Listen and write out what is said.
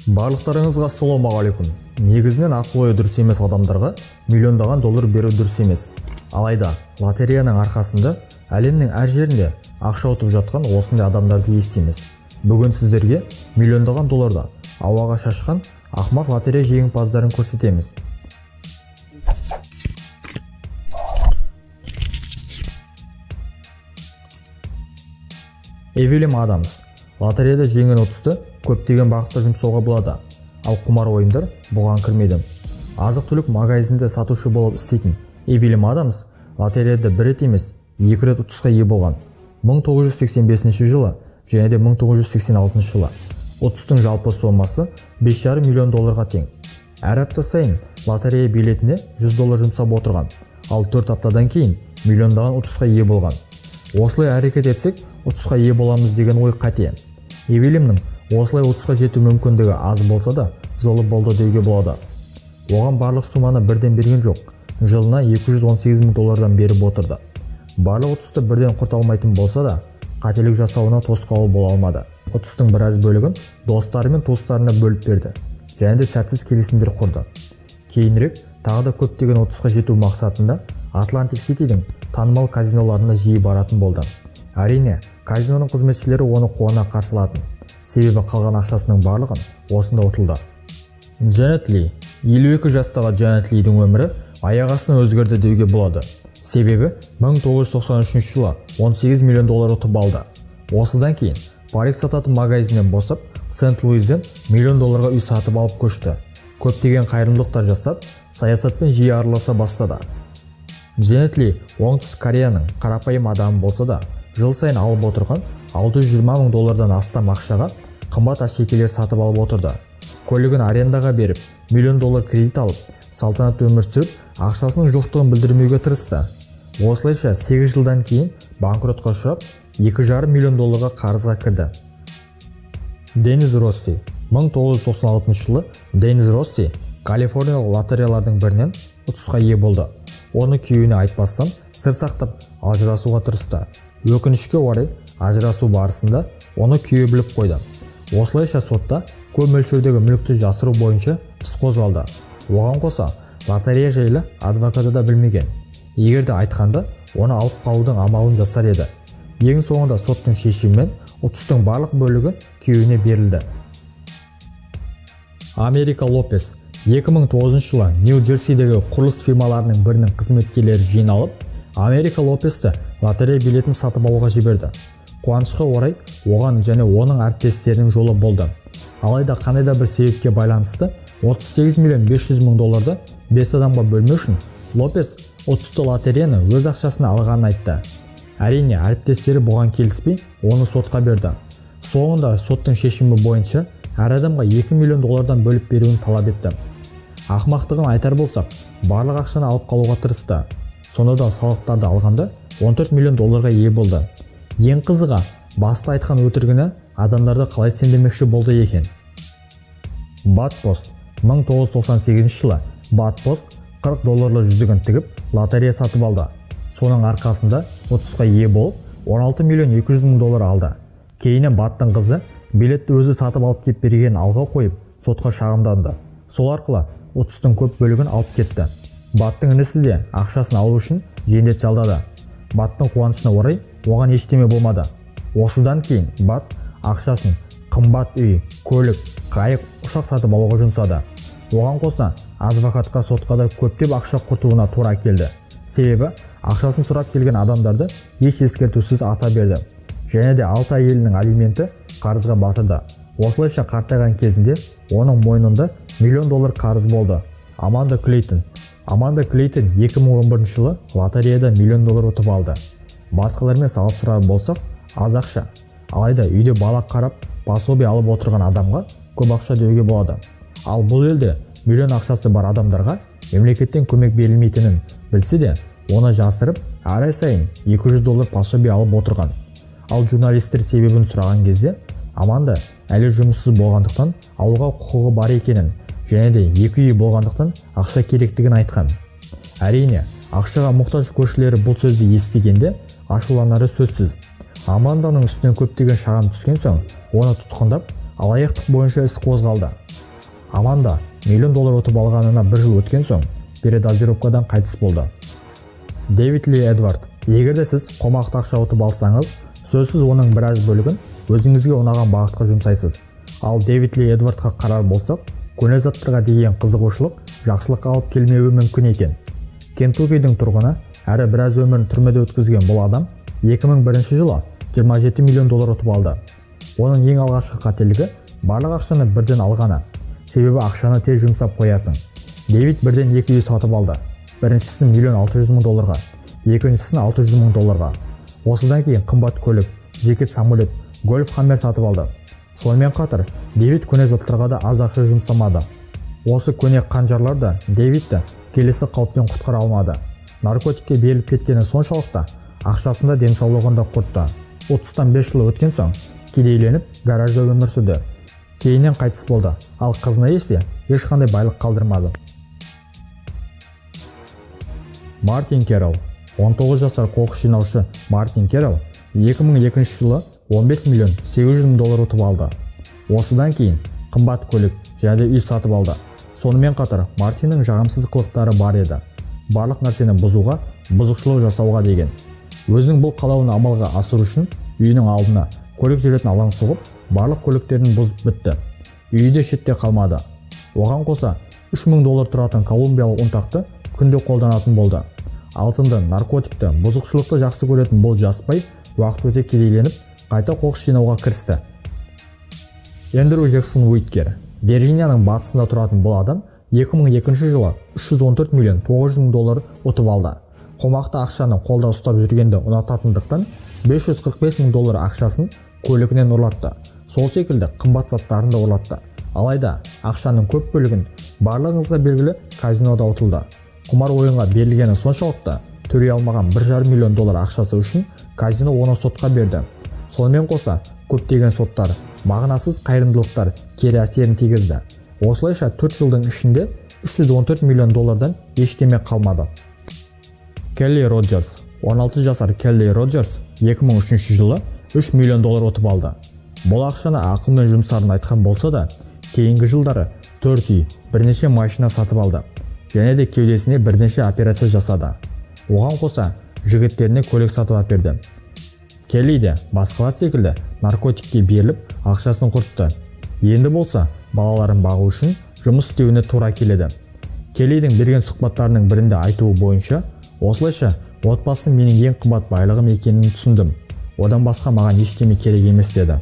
Барлықтарыңызға ассалаумағалейкум. Негізінен ақыл-ой дұрыс емес адамдарға миллиондаған доллар беру дұрыс емес. Алайда лотереяның арқасында әлемнің әр жерінде ақша ұтып жатқан осындай адамдарды естиміз. Бүгін сіздерге миллиондаған долларды ауаға шашқан ақымақ лотерея жеңімпаздарын көрсетеміз. Эвелин Адамс. Лотереяда жеңген ұтысты көптеген бағытта жұмсауға болады, ал құмар ойындар бұған кірмейді. Азық-түлік магазинде сатушы болып істейтін Эвелин Адамс лотереяда бір рет емес, екі рет ұтысқа ие болған. 1985 жылы және де 1986 жылы. Ұтыстың жалпы сомасы 5,5 миллион долларға тең. Әр апта сайын лотерея билетіне 100 доллар жұмсап отырған, ал 4 аптадан кейін миллиондаған ұтысқа ие болған. Осылай әрекет етсек, ұтысқа ие боламыз деген ой қате. Эвелиннің осылай ұтысқа жету мүмкіндігі аз болса да, жолы болды деуге болады. Оған барлық суманы бірден берген жоқ. Жылына 218 мың доллардан беріп отырды. Барлық ұтысты бірден құрта алмайтын болса да, қателік жасауына тосқауыл бола алмады. Ұтыстың біраз бөлігін достары мен туыстарына бөліп берді. Және де сәтсіз келісімдер құрды. Кейінірек тағы да көптеген ұтысқа жету мақсатында Атлантик Ситидің танымал казиноларына жиі баратын болды. Әрине, казиноның қызметшілері оны қуана қарсылатын. Себебі қалған ақшасының барлығын осында ұтылды. Джанет Ли. 52 жастағы Джанет Лидің өмірі аяқ астынан өзгерді деуге болады. Себебі 1993 жылы 18 миллион доллар ұтып алды. Осыдан кейін парик сататын магазиннен босап, Сент-Луизден миллион долларға үй сатып алып көшті. Көптеген қайырымдылықтар жасап, саясатпен жиі араласа бастады. Джанет Ли оңтүстік Кореяның қарапайым адамы болса да, жыл сайын алып отырған 620 мың доллардан астам ақшаға қымбат әшекейлер сатып алып отырды. Көлігін арендаға беріп, миллион доллар кредит алып, салтанатты өмір сүріп, ақшасының жоқтығын білдірмеуге тырысты. Осылайша 8 жылдан кейін банкротқа ұшырап, 2,5 миллион долларға қарызға кірді. Денис Росси. 1996 жылы Денис Росси Калифорниялық лотереялардың бірінен ұтысқа ие болды. Оны күйеуіне айтпастан сыр сақтап ажырасуға тырысты. Өкінішке орай, ажырасу барысында оны күйеуі біліп қойды. Осылайша сотта көп мөлшердегі мүлікті жасыру бойынша іс қозғалды. Оған қоса лотерея жайлы адвокаты да білмеген. Егер де айтқанда, оны алып қалудың амалын жасар еді. Ең соңында соттың шешімімен ұтыстың барлық бөлігі күйеуіне берілді. Америка Лопес. 2009 жылы Нью-Джерсидегі құрылыс фирмаларының бірінің қызметкерлері жиналып, Америка Лопесті лотерея билетін сатып алуға жіберді. Қуанышқа орай, оған және оның әріптестерінің жолы болды. Алайда қандай да бір себепке байланысты 38 миллион 500 мың долларды 5 адамға бөлмеу үшін Лопес ұтысты лотереяны өз ақшасына алғанын айтты. Әрине, әріптестері бұған келіспей, оны сотқа берді. Соңында соттың шешімі бойынша әр адамға 2 миллион доллардан бөліп беруін талап етті. Ақымақтығын айтар болсақ, барлық ақшаны алып қалуға тырысты. Сонда да салықтарды алғанда 14 миллион долларға ие болды. Ең қызығы, баста айтқан өтірігіне адамдарды қалай сендірмекші болды екен. Бат Пост. 1998 жылы Бат Пост 40 долларлы жүзігін тігіп, лотерея сатып алды. Соның арқасында ұтысқа ие болып, 16 миллион 200 мың доллар алды. Кейіннен Баттың қызы билетті өзі сатып алып кеп берген алға қойып, сотқа шағымданды. Сол арқылы ұтыстың көп бөлігін алып кетті. Баттың інісі де ақшасын алу үшін жендет жалдады. Баттың қуанышына орай оған ештеме болмады. Осыдан кейін Бат ақшасын қымбат үй, көлік, қайық, ұшақ сатып алуға жұмсады. Оған қоса адвокатқа сотқа да көптеп ақша құртуына тура келді. Себебі ақшасын сұрап келген адамдарды еш ескертусіз ата берді. Және де 6 әйелінің алименті қарызға батырды. Осылайша қартайған кезінде оның мойнында миллион доллар қарыз болды. Аманда Клейтон. Аманда Клейтон 2011 жылы лотереяда миллион доллар ұтып алды. Басқалармен салыстырар болсақ, аз ақша. Алайда үйде бала қарап, пособие алып отырған адамға көп ақша деуге болады. Ал бұл елде миллион ақшасы бар адамдарға мемлекеттен көмек берілмейтінін білсе де, оны жасырып, әр ай сайын 200 доллар пособие алып отырған. Ал журналистер себебін сұраған кезде, Аманда әлі жұмыссыз болғандықтан алуға құқығы бар екенін, және де 2 үй болғандықтан ақша керектігін айтқан. Әрине, ақшаға мұқтаж көршілері бұл сөзді естігенде ашуланары сөзсіз. Аманданың үстінен көптеген шағым түскен соң, оны тұтқындап, алаяқтық бойынша іс қозғалды. Аманда $1 миллион ұтып алғанына 1 жыл өткен соң передозировкадан қайтыс болды. Дэвид Ли Эдвард: егерде сіз қомақты ақша ұтып алсаңыз, сөзсіз оның біраз бөлігін өзіңізге ұнаған бағытқа жұмсайсыз. Ал Дэвид Ли Эдвардқа қарар болсақ, көне заттарға деген қызығушылық жақсылыққа алып келмеуі мүмкін екен. Кентуккидің тұрғыны әрі біраз өмірін түрмеде өткізген бұл адам 2001 жылы $27 миллион ұтып алды. Оның ең алғашқы қателігі барлық ақшаны бірден алғаны. Себебі ақшаны тез жұмсап қоясың. Дэвид бірден 2 үй сатып алды. Біріншісін $1,600,000 долларға, екіншісін $600,000 долларға. Осыдан кейін қымбат көлік, жеке самолет, гольф хаммер сатып алды. Сонымен қатар Дэвид көне заттарға да аз ақша жұмсамады. Осы көне қанжарлар да Дэвидті келесі қауіптен құтқара алмады. Наркотикке беріліп кеткені соншалықты ақшасында денсаулығында құртты. 35 жыл өткен соң кедейленіп гаражда өмір сүрді. Кейіннен қайтыс болды, ал қызына есе ешқандай байлық қалдырмады. Мартин Керрол: 19 жасар қоқыс жинаушы Мартин Керрол 2002 жылы $15,800,000 ұтып алды. Осыдан кейін қымбат көлік және үй сатып алды. Сонымен қатар Мартиннің жағымсыз қылықтары бар еді. Барлық нәрсені бұзуға, бұзушылық жасауға деген. Өзінің бұл қалауын амалға асыру үшін үйінің алдына көлік жүретін алаң соғып, барлық көліктерін бұзып бітті. Үйі де шетте қалмады. Оған қоса $3,000 тұратын колумбиялық ұнтақты күнде қолданатын болды. Алтынды, наркотикті, бұзушылықты жақсы көретін бұл жаспай уақыт өте кедейленіп, қайта қоқыс жинауға кірісті. Эндрю Джексон Уиткер: Вирджинияның батысында тұратын бұл адам 2002 жылы $314,900,000 ұтып алды. Қомақты ақшаны қолда ұстап жүргенді ұнататындықтан $545,000 ақшасын көлігінен ұрлатты. Сол секілді қымбат заттарын да ұрлатты. Алайда ақшаның көп бөлігін барлығыңызға белгілі казинода ұтылды. Құмар ойынға берілгені соншалықты төлей алмаған $1,5 миллион ақшасы үшін казино оны сотқа берді. Сонымен қоса көптеген соттар, мағынасыз қайырымдылықтар кері әсерін тигізді. Осылайша 4 жылдың ішінде $314 миллион ештеме қалмады. Келли Роджерс: 16 жасар Келли Роджерс 2003 жылы $3 миллион ұтып алды. Бұл ақшаны ақылмен жұмсарын айтқан болса да, кейінгі жылдары 4 үй, бірнеше машина сатып алды. Және де кеудесіне бірнеше операция жасады. Оған қоса жігіттеріне көлік сатып әперді. Келли де басқалар секілді наркотикке беріліп, ақшасын құртты. Енді болса, балаларын бағу үшін жұмыс істеуіне тура келеді. Келлидің берген сұхбаттарының бірінде айтуы бойынша, осылайша отбасым менің ең қымбат байлығым екенін түсіндім. Одан басқа маған ештеме керек емес деді.